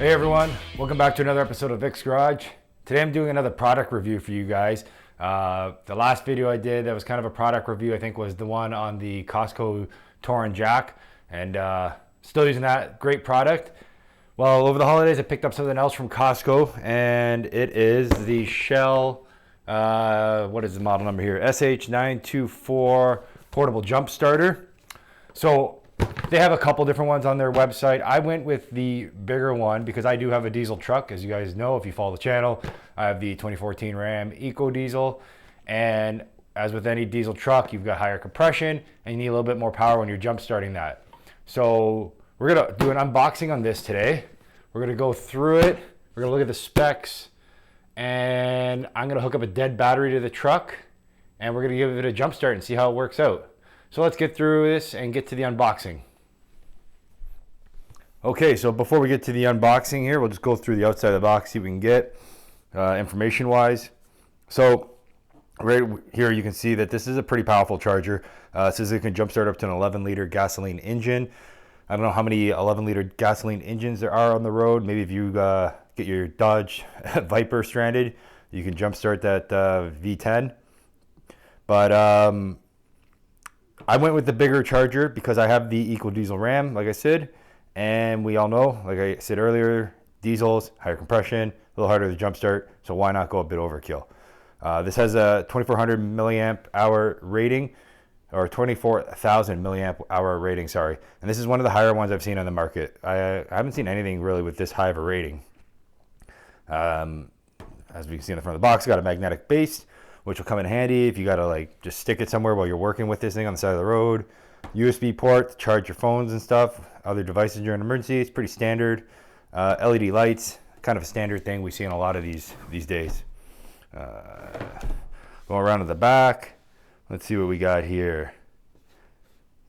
Hey everyone, welcome back to another episode of Vic's Garage. Today I'm doing another product review for you guys. The last video I did that was kind of a product review, I think was the one on the Costco Torn Jack, and still using that great product. Well, over the holidays I picked up something else from Costco, and it is the Shell, what is the model number here? SH924 portable jump starter. So they have a couple different ones on their website. I went with the bigger one because I do have a diesel truck. As you guys know, if you follow the channel, I have the 2014 Ram Eco Diesel. And as with any diesel truck, you've got higher compression and you need a little bit more power when you're jump starting that. So we're gonna do an unboxing on this today. We're gonna go through it. We're gonna look at the specs, and I'm gonna hook up a dead battery to the truck, and we're gonna give it a jump start and see how it works out. So let's get through this and get to the unboxing. Okay, so before we get to the unboxing here, we'll just go through the outside of the box, see what we can get information-wise. So right here you can see that this is a pretty powerful charger. It says it can jump start up to an 11-liter gasoline engine. I don't know how many 11-liter gasoline engines there are on the road. Maybe if you get your Dodge Viper stranded, you can jump start that V10. But I went with the bigger charger because I have the Eco Diesel Ram, like I said, and we all know, like I said earlier, diesels, higher compression, a little harder to jump start, so why not go a bit overkill? This has a 2400 milliamp hour rating, or 24,000 milliamp hour rating, sorry. And this is one of the higher ones I've seen on the market. I haven't seen anything really with this high of a rating. As we can see in the front of the box, it's got a magnetic base, which will come in handy if you gotta like just stick it somewhere while you're working with this thing on the side of the road. USB port to charge your phones and stuff, other devices during an emergency. It's pretty standard. LED lights, kind of a standard thing we see in a lot of these days. Going around to the back, let's see what we got here.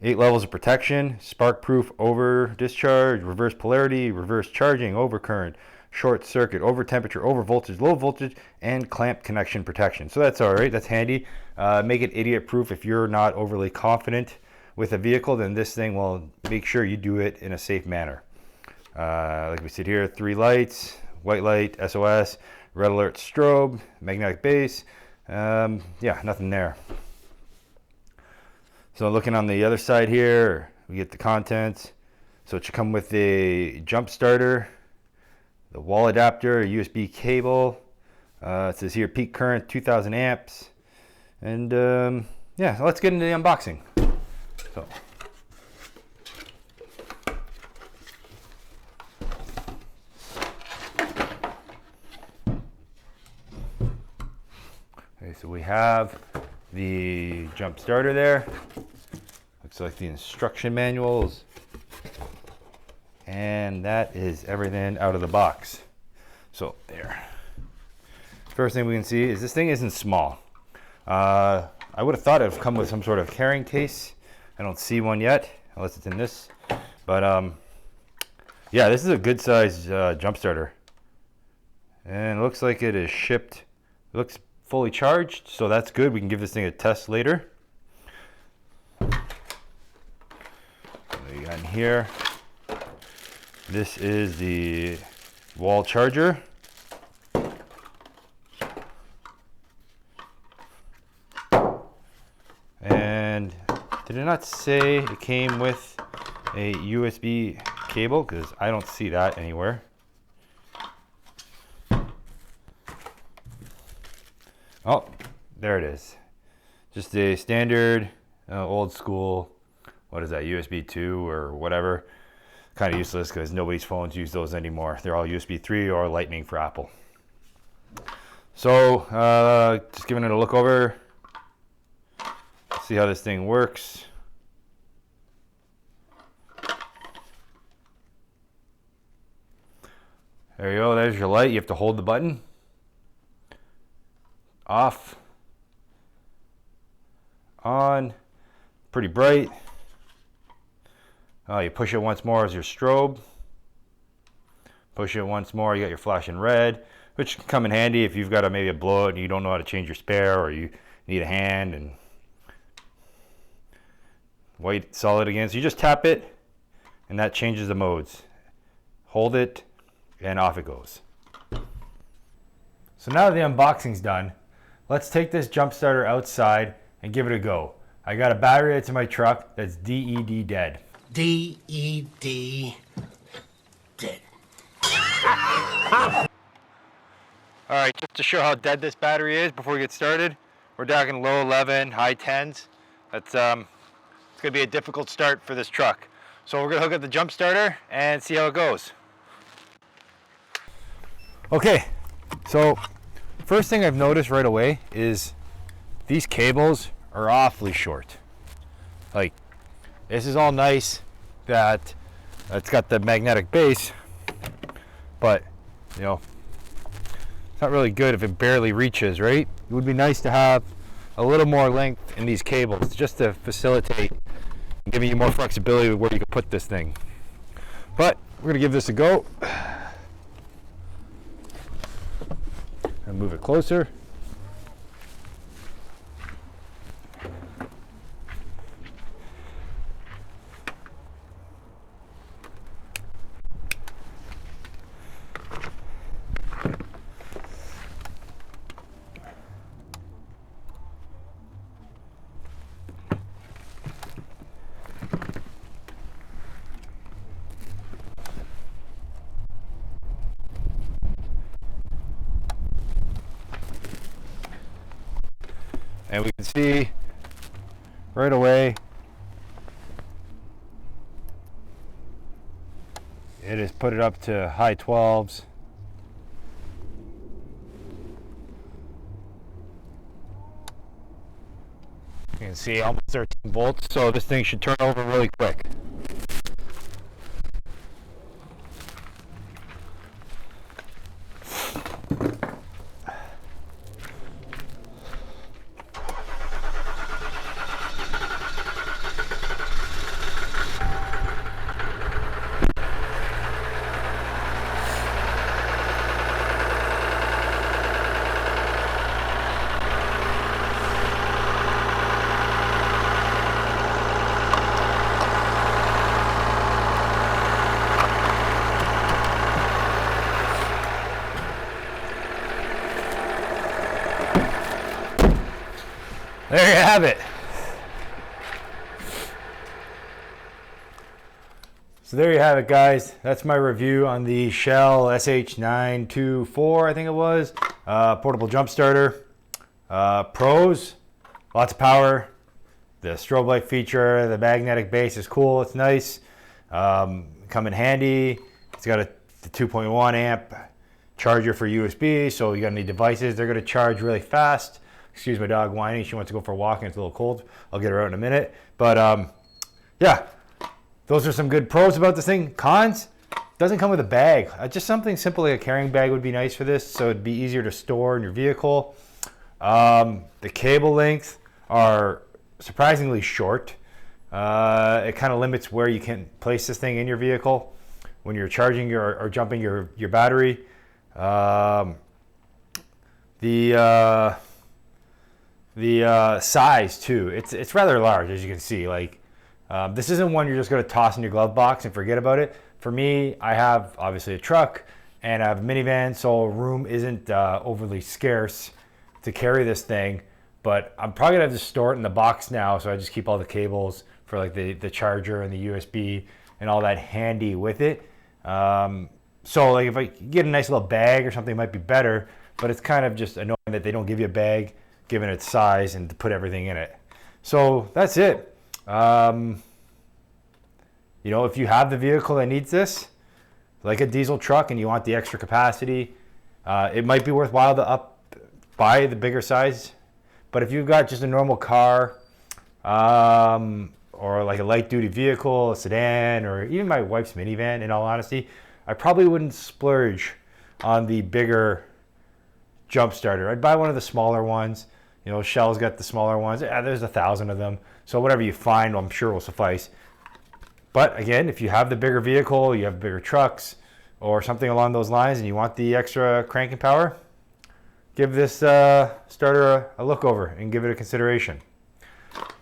8 levels of protection, spark proof, over discharge, reverse polarity, reverse charging, over current, short circuit, over temperature, over voltage, low voltage, and clamp connection protection. So that's all right, that's handy. Make it idiot proof if you're not overly confident with a vehicle, then this thing will make sure you do it in a safe manner. Like we see here, 3 lights, white light, SOS, red alert strobe, magnetic base. Yeah, nothing there. So looking on the other side here, we get the contents. So it should come with a jump starter, the wall adapter, a USB cable. It says here peak current 2000 amps. And yeah, let's get into the unboxing. So okay, so we have the jump starter there. Looks like the instruction manuals. And that is everything out of the box. So there. First thing we can see is this thing isn't small. I would have thought it would come with some sort of carrying case. I don't see one yet, unless it's in this. But yeah, this is a good size jump starter. And it looks like it is shipped. It looks fully charged, so that's good. We can give this thing a test later. What do we got in here? This is the wall charger. And did it not say it came with a USB cable? Because I don't see that anywhere. Oh, there it is. Just a standard, old school, what is that, USB 2 or whatever. Kind of useless because nobody's phones use those anymore. They're all USB 3 or Lightning for Apple. So just giving it a look over. See how this thing works. There you go, there's your light. You have to hold the button. Off. On. Pretty bright. You push it once more as your strobe. Push it once more, you got your flashing red, which can come in handy if you've got maybe a blowout and you don't know how to change your spare, or you need a hand. And white solid again. So you just tap it and that changes the modes. Hold it, and off it goes. So now that the unboxing's done, let's take this jump starter outside and give it a go. I got a battery that's in my truck that's DED dead. DED dead. All right, just to show how dead this battery is before we get started, we're talking low 11, high 10s. That's it's gonna be a difficult start for this truck. So we're gonna hook up the jump starter and see how it goes. Okay, so first thing I've noticed right away is these cables are awfully short. Like, this is all nice that it's got the magnetic base, but you know, it's not really good if it barely reaches, right? It would be nice to have a little more length in these cables just to facilitate giving you more flexibility with where you can put this thing. But we're gonna give this a go. And move it closer. And we can see right away it has put it up to high 12s. You can see almost 13 volts, so this thing should turn over really quick. There you have it. So there you have it, guys. That's my review on the Shell SH924, I think it was, portable jump starter. Pros, lots of power. The strobe light feature, the magnetic base is cool. It's nice. Come in handy. It's got a 2.1 amp charger for USB, so you got any devices, they're going to charge really fast. Excuse my dog whining. She wants to go for a walk and it's a little cold. I'll get her out in a minute. But yeah, those are some good pros about this thing. Cons, doesn't come with a bag. Just something simple like a carrying bag would be nice for this, so it'd be easier to store in your vehicle. The cable lengths are surprisingly short. It kind of limits where you can place this thing in your vehicle when you're charging or jumping your battery. The size too, it's rather large, as you can see. Like, this isn't one you're just going to toss in your glove box and forget about it. For me, I have obviously a truck and I have a minivan, so room isn't overly scarce to carry this thing. But I'm probably gonna have to store it in the box now, so I just keep all the cables for like the charger and the USB and all that handy with it. So like if I get a nice little bag or something, it might be better. But it's kind of just annoying that they don't give you a bag given its size and to put everything in it. So that's it. You know, if you have the vehicle that needs this, like a diesel truck, and you want the extra capacity, it might be worthwhile to buy the bigger size. But if you've got just a normal car, or like a light duty vehicle, a sedan, or even my wife's minivan, in all honesty, I probably wouldn't splurge on the bigger jump starter. I'd buy one of the smaller ones. You know, Shell's got the smaller ones. There's 1,000 of them. So whatever you find, I'm sure will suffice. But again, if you have the bigger vehicle, you have bigger trucks or something along those lines, and you want the extra cranking power, give this starter a look over and give it a consideration.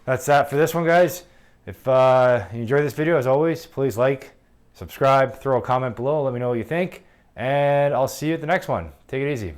That's that for this one, guys. If you enjoyed this video, as always, please like, subscribe, throw a comment below, let me know what you think. and I'll see you at the next one. Take it easy.